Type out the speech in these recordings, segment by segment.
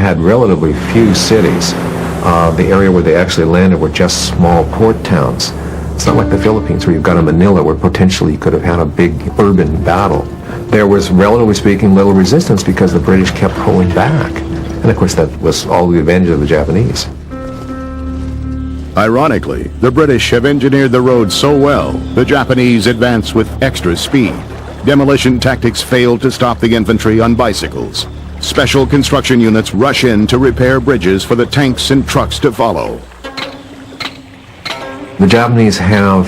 had relatively few cities. The area where they actually landed were just small port towns. It's not like the Philippines where you've got a Manila where potentially you could have had a big urban battle. There was, relatively speaking, little resistance because the British kept pulling back. And of course that was all the advantage of the Japanese. Ironically, the British have engineered the road so well, the Japanese advance with extra speed. Demolition tactics failed to stop the infantry on bicycles. Special construction units rush in to repair bridges for the tanks and trucks to follow. The Japanese have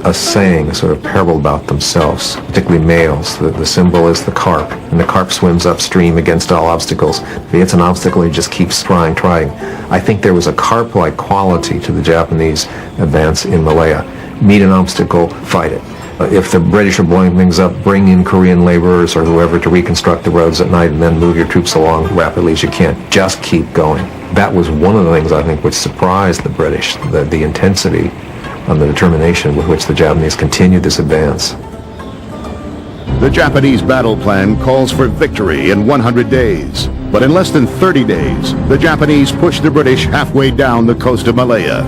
a saying, a sort of parable about themselves, particularly males. The symbol is the carp, and the carp swims upstream against all obstacles. If he hits an obstacle, he just keeps trying. I think there was a carp-like quality to the Japanese advance in Malaya. Meet an obstacle, fight it. If the British are blowing things up, bring in Korean laborers or whoever to reconstruct the roads at night and then move your troops along rapidly as you can. Just keep going. That was one of the things I think which surprised the British, the intensity and the determination with which the Japanese continued this advance. The Japanese battle plan calls for victory in 100 days. But in less than 30 days, the Japanese pushed the British halfway down the coast of Malaya.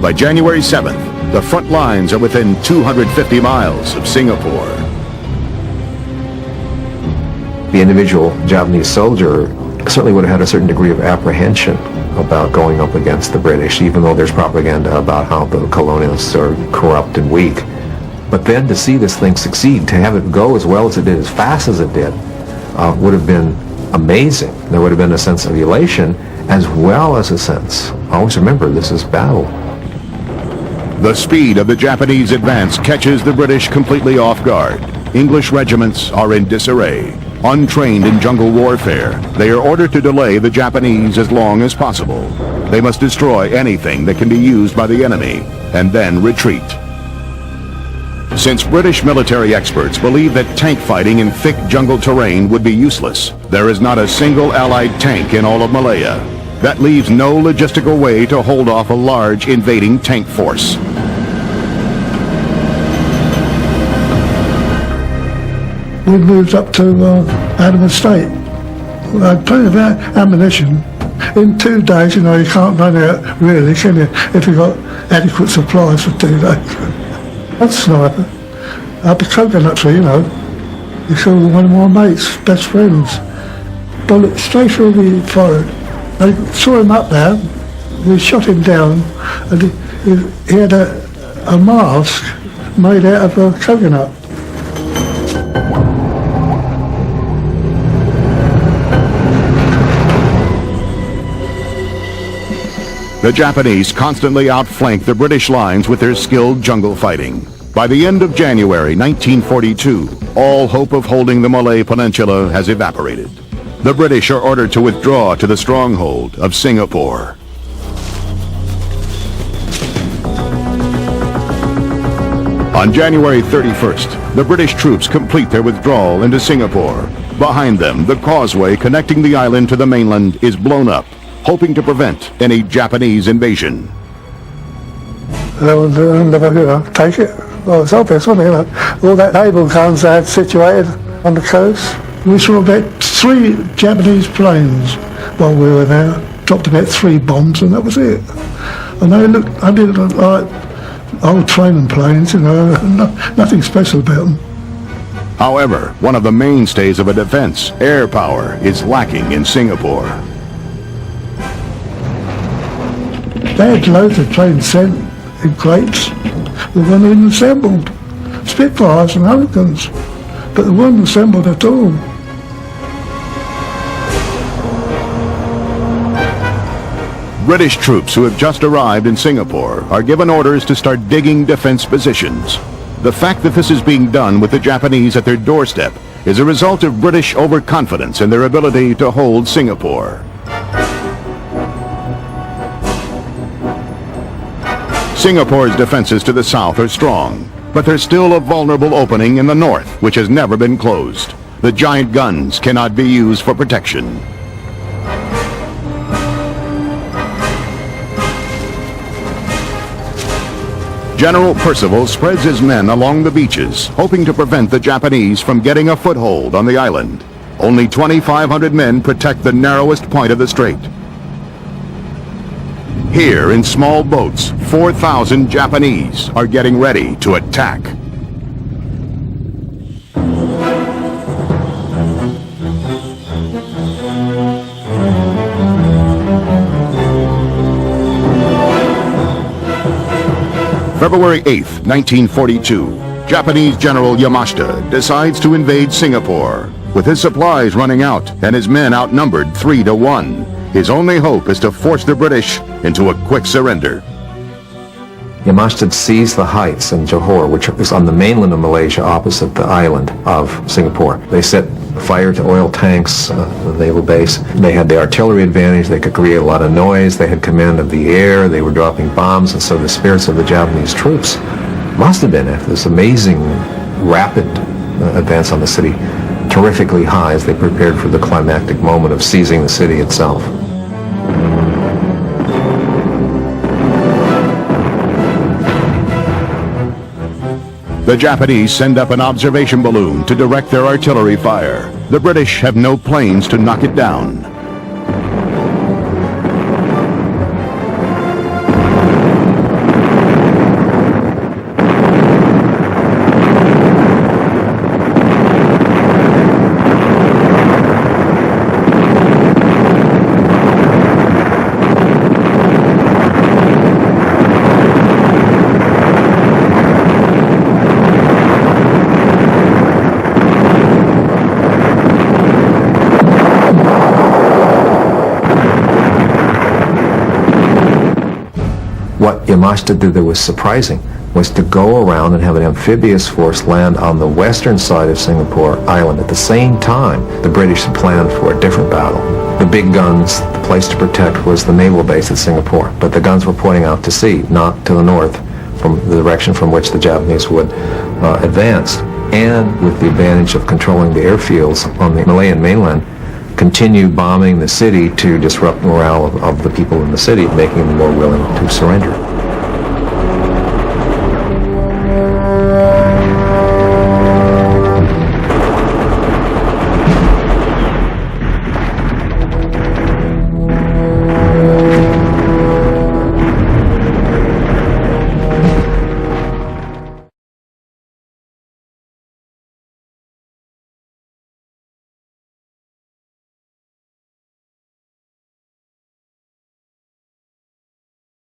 By January 7th, the front lines are within 250 miles of Singapore. The individual Japanese soldier certainly would have had a certain degree of apprehension about going up against the British, even though there's propaganda about how the colonialists are corrupt and weak. But then to see this thing succeed, to have it go as well as it did, as fast as it did, would have been amazing. There would have been a sense of elation as well as a sense, always remember, this is battle. The speed of the Japanese advance catches the British completely off guard. English regiments are in disarray. Untrained in jungle warfare, they are ordered to delay the Japanese as long as possible. They must destroy anything that can be used by the enemy, and then retreat. Since British military experts believe that tank fighting in thick jungle terrain would be useless, there is not a single Allied tank in all of Malaya. That leaves no logistical way to hold off a large invading tank force. We moved up to Adam Estate. We had plenty of ammunition. In 2 days, you can't run out really, can you, if you've got adequate supplies for 2 days. That's sniper. Up the coconut tree, You saw one of my mates, best friends. Bullet straight through the forehead. They saw him up there, we shot him down, and he had a mask made out of a coconut. The Japanese constantly outflank the British lines with their skilled jungle fighting. By the end of January 1942, all hope of holding the Malay Peninsula has evaporated. The British are ordered to withdraw to the stronghold of Singapore. On January 31st, the British troops complete their withdrawal into Singapore. Behind them, the causeway connecting the island to the mainland is blown up, hoping to prevent any Japanese invasion. They will never take it. Well, it's obvious, wasn't it? All that naval guns they had situated on the coast. We saw about 3 Japanese planes while we were there. Dropped about 3 bombs and that was it. And they looked like old training planes, nothing special about them. However, one of the mainstays of a defense, air power, is lacking in Singapore. They had loads of planes sent in crates. They weren't even assembled. Spitfires and Hurricanes, but they weren't assembled at all. British troops who have just arrived in Singapore are given orders to start digging defense positions. The fact that this is being done with the Japanese at their doorstep is a result of British overconfidence in their ability to hold Singapore. Singapore's defenses to the south are strong, but there's still a vulnerable opening in the north which has never been closed. The giant guns cannot be used for protection. General Percival spreads his men along the beaches, hoping to prevent the Japanese from getting a foothold on the island. Only 2,500 men protect the narrowest point of the strait. Here, in small boats, 4,000 Japanese are getting ready to attack. February 8th, 1942, Japanese General Yamashita decides to invade Singapore. With his supplies running out and his men outnumbered 3-1, his only hope is to force the British into a quick surrender. Yamashita seized the heights in Johor, which is on the mainland of Malaysia opposite the island of Singapore. They set fire to oil tanks, the naval base. They had the artillery advantage. They could create a lot of noise. They had command of the air. They were dropping bombs, and so the spirits of the Japanese troops must have been, after this amazing, rapid advance on the city, terrifically high as they prepared for the climactic moment of seizing the city itself. The Japanese send up an observation balloon to direct their artillery fire. The British have no planes to knock it down. What Yamashita did that was surprising was to go around and have an amphibious force land on the western side of Singapore Island. At the same time, the British had planned for a different battle. The big guns, the place to protect was the naval base at Singapore, but the guns were pointing out to sea, not to the north, from the direction from which the Japanese would advance. And with the advantage of controlling the airfields on the Malayan mainland, continue bombing the city to disrupt morale of the people in the city, making them more willing to surrender.